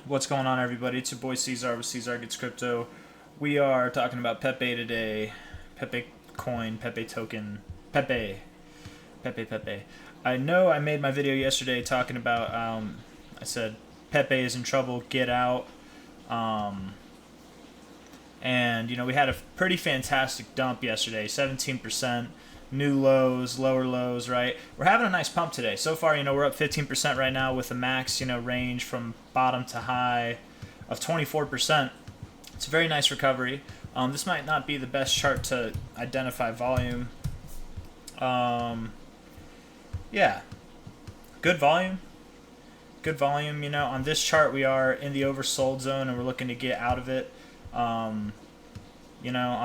What's going on, everybody? It's your boy C-Zar with C-Zar Gets Crypto. We are talking about Pepe today. Pepe coin, Pepe token, Pepe. I know I made my video yesterday talking about, I said Pepe is in trouble, get out. And, we had a pretty fantastic dump yesterday, 17%. New lows, lower lows, right? We're having a nice pump today. So far, we're up 15% right now with a max, range from bottom to high of 24%. It's a very nice recovery. This might not be the best chart to identify volume. Yeah, good volume. Good volume, on this chart we are in the oversold zone and we're looking to get out of it. On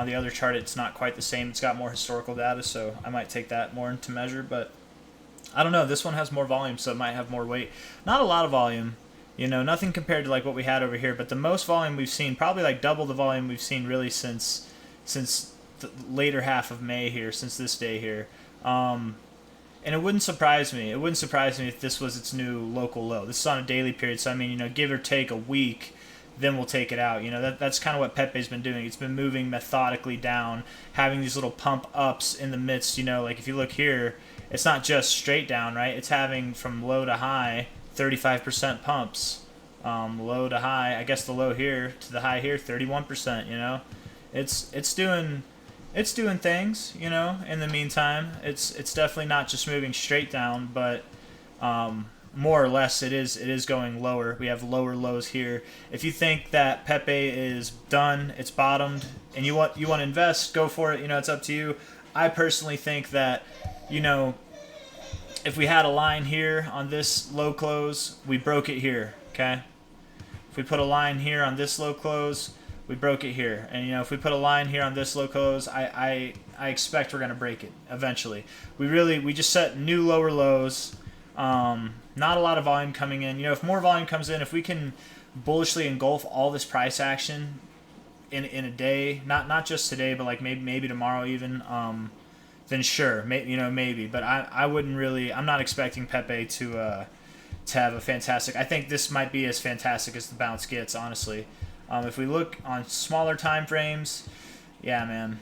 the other chart, it's not quite the same. It's got more historical data, so I might take that more into measure. But I don't know. This one has more volume, so it might have more weight. Not a lot of volume, nothing compared to like what we had over here. But the most volume we've seen, probably like double the volume we've seen really since the later half of May here, since this day here. And it wouldn't surprise me. It wouldn't surprise me if this was its new local low. This is on a daily period, so I mean, give or take a week, then we'll take it out. That's kind of what Pepe's been doing. It's been moving methodically down, having these little pump ups in the midst. Like if you look here, it's not just straight down, right? It's having from low to high 35% pumps. Low to high, I guess the low here to the high here 31%. It's doing things. In the meantime, it's definitely not just moving straight down, but more or less it is going lower. We have lower lows here. If you think that Pepe is done, it's bottomed, and you want to invest, go for it. It's up to you. I personally think that if we had a line here on this low close, we broke it here. Okay, if we put a line here on this low close, we broke it here. And if we put a line here on this low close, I expect we're gonna break it eventually. We just set new lower lows. Not a lot of volume coming in. If more volume comes in, if we can bullishly engulf all this price action in a day, not just today, but like maybe tomorrow even, then sure, maybe. But I wouldn't really. I'm not expecting Pepe to have a fantastic. I think this might be as fantastic as the bounce gets, honestly. If we look on smaller time frames, yeah, man.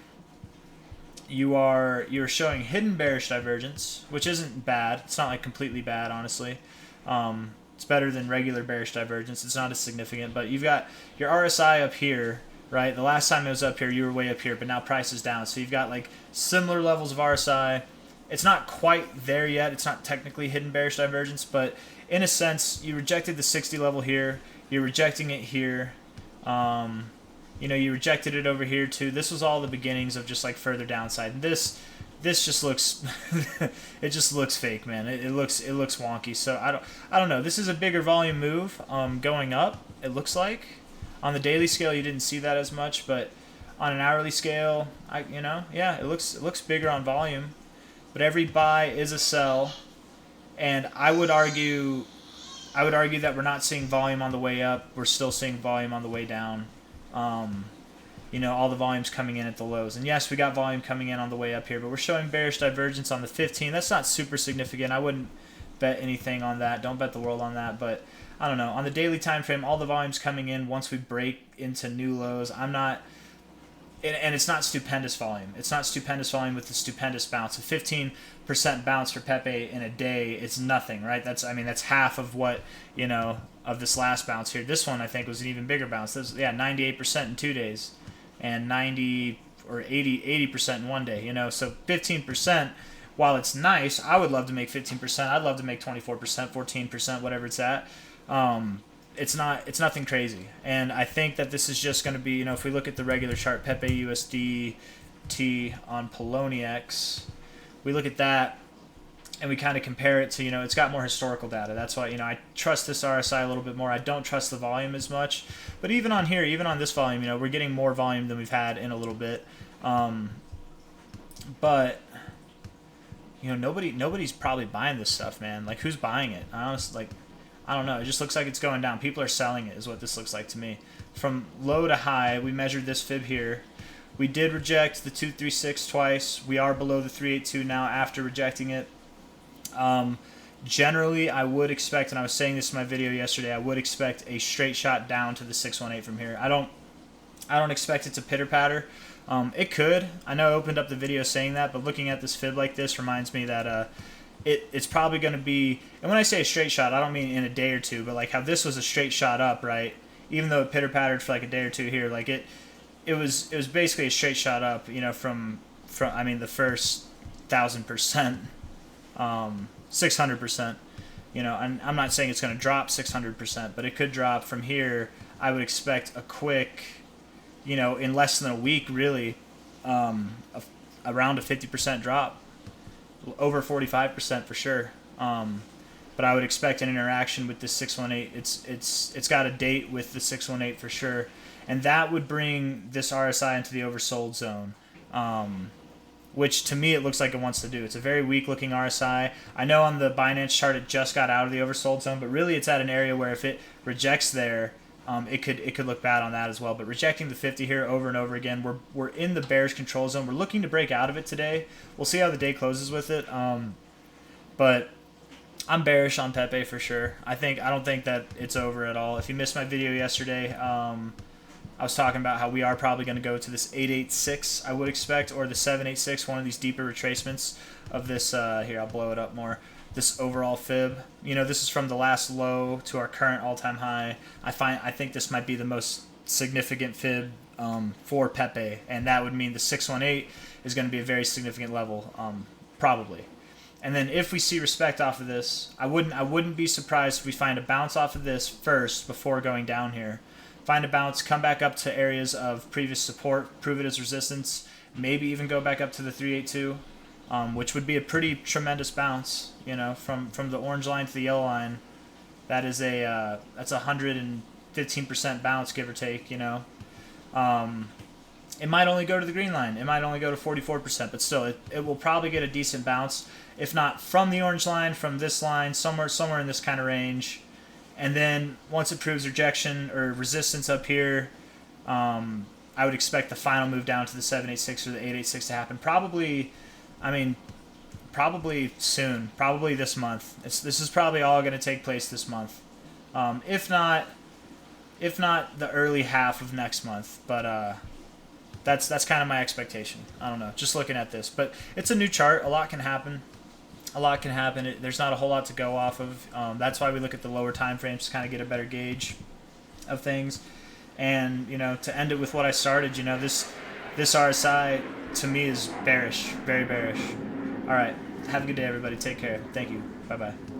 You're showing hidden bearish divergence, which isn't bad. It's not like completely bad, honestly. It's better than regular bearish divergence. It's not as significant, but you've got your RSI up here, right? The last time it was up here, you were way up here, but now price is down. So you've got like similar levels of RSI. It's not quite there yet. It's not technically hidden bearish divergence, but in a sense, you rejected the 60 level here. You're rejecting it here. You rejected it over here too. This was all the beginnings of just like further downside. And this just looks it just looks fake, man. It looks wonky. So I don't know. This is a bigger volume move going up. It looks like on the daily scale you didn't see that as much, but on an hourly scale, yeah, it looks bigger on volume. But every buy is a sell, and I would argue that we're not seeing volume on the way up. We're still seeing volume on the way down. All the volume's coming in at the lows. And yes, we got volume coming in on the way up here, but we're showing bearish divergence on the 15. That's not super significant. I wouldn't bet anything on that. Don't bet the world on that. But I don't know. On the daily time frame, all the volume's coming in once we break into new lows. I'm not... And it's not stupendous volume. It's not stupendous volume with the stupendous bounce. A 15% bounce for Pepe in a day is nothing, right? That's half of what, of this last bounce here. This one, I think, was an even bigger bounce. This, 98% in 2 days and 90 or 80% in 1 day, So 15%, while it's nice, I would love to make 15%. I'd love to make 24%, 14%, whatever it's at. It's nothing crazy, and I think that this is just going to be, if we look at the regular chart, Pepe USDT on Poloniex, we look at that and we kind of compare it to, it's got more historical data. That's why, I trust this RSI a little bit more. I don't trust the volume as much, but even on here, even on this volume, we're getting more volume than we've had in a little bit. But nobody's probably buying this stuff, man. Like, who's buying it? Honestly, I don't know. It just looks like it's going down. People are selling it is what this looks like to me. From low to high, we measured this fib here. We did reject the 236 twice. We are below the 382 now after rejecting it. Generally, I would expect, and I was saying this in my video yesterday, I would expect a straight shot down to the 618 from here. I don't expect it to pitter patter. It could. I know I opened up the video saying that, but looking at this fib like this reminds me that it's probably going to be, and when I say a straight shot, I don't mean in a day or two, but like how this was a straight shot up, right? Even though it pitter pattered for like a day or two here, like it was basically a straight shot up, you know, from I mean the first 1,000%, 600%. You know, and I'm not saying it's going to drop 600%, but it could drop from here. I would expect a quick, you know, in less than a week, really, around a 50% drop, over 45% for sure. But I would expect an interaction with this 618. It's got a date with the 618 for sure, and that would bring this RSI into the oversold zone. Which to me it looks like it wants to do. It's a very weak looking RSI. I know on the Binance chart it just got out of the oversold zone, but really it's at an area where if it rejects there, it could look bad on that as well. But rejecting the 50 here over and over again, we're in the bearish control zone. We're looking to break out of it today. We'll see how the day closes with it. But I'm bearish on Pepe for sure. I don't think that it's over at all. If you missed my video yesterday, I was talking about how we are probably going to go to this 886, I would expect, or the 786, one of these deeper retracements of this. Here, I'll blow it up more. This overall fib. You know, this is from the last low to our current all-time high. I think this might be the most significant fib for Pepe, and that would mean the 618 is going to be a very significant level, probably. And then if we see respect off of this, I wouldn't be surprised if we find a bounce off of this first before going down here. Find a bounce, come back up to areas of previous support, prove it as resistance, maybe even go back up to the 382, which would be a pretty tremendous bounce. You know, from the orange line to the yellow line, that's a 115% bounce, give or take. You know, it might only go to the green line, it might only go to 44%, but still, it will probably get a decent bounce, if not from the orange line, from this line, somewhere in this kind of range. And then once it proves rejection or resistance up here, I would expect the final move down to the 786 or the 886 to happen. Probably soon. Probably this month. This is probably all going to take place this month. If not the early half of next month. But that's kind of my expectation. I don't know. Just looking at this, but it's a new chart. A lot can happen. There's not a whole lot to go off of. That's why we look at the lower time frames to kind of get a better gauge of things. And, you know, to end it with what I started, you know, this RSI to me is bearish, very bearish. All right. Have a good day, everybody. Take care. Thank you. Bye-bye.